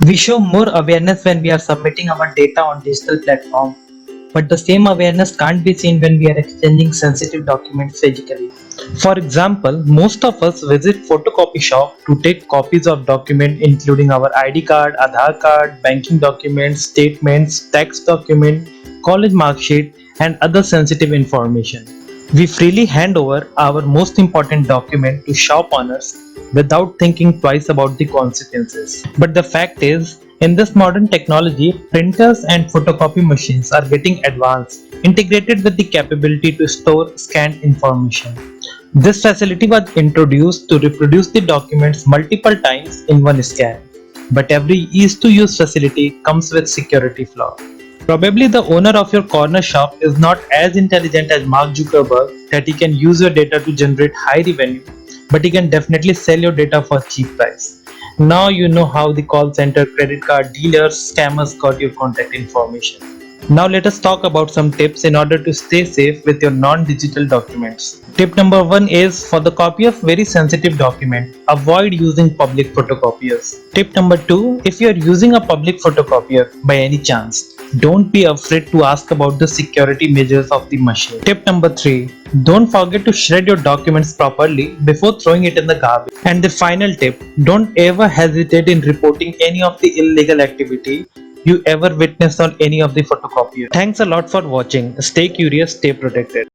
We show more awareness when we are submitting our data on digital platform, but the same awareness can't be seen when we are exchanging sensitive documents physically. For example, most of us visit photocopy shop to take copies of documents including our ID card, Aadhaar card, banking documents, statements, tax document, college mark sheet, and other sensitive information. We freely hand over our most important document to shop owners without thinking twice about the consequences. But the fact is, in this modern technology, printers and photocopy machines are getting advanced, integrated with the capability to store scanned information. This facility was introduced to reproduce the documents multiple times in one scan. But every ease to use facility comes with security flaw. Probably the owner of your corner shop is not as intelligent as Mark Zuckerberg that he can use your data to generate high revenue, but he can definitely sell your data for cheap price. Now you know how the call center, credit card dealers, scammers got your contact information. Now let us talk about some tips in order to stay safe with your non-digital documents. Tip number 1 is for the copy of very sensitive document, avoid using public photocopiers. Tip number 2, if you are using a public photocopier by any chance, don't be afraid to ask about the security measures of the machine. Tip number 3, don't forget to shred your documents properly before throwing it in the garbage. And the final tip, don't ever hesitate in reporting any of the illegal activity you ever witnessed on any of the photocopiers. Thanks a lot for watching. Stay curious, stay protected.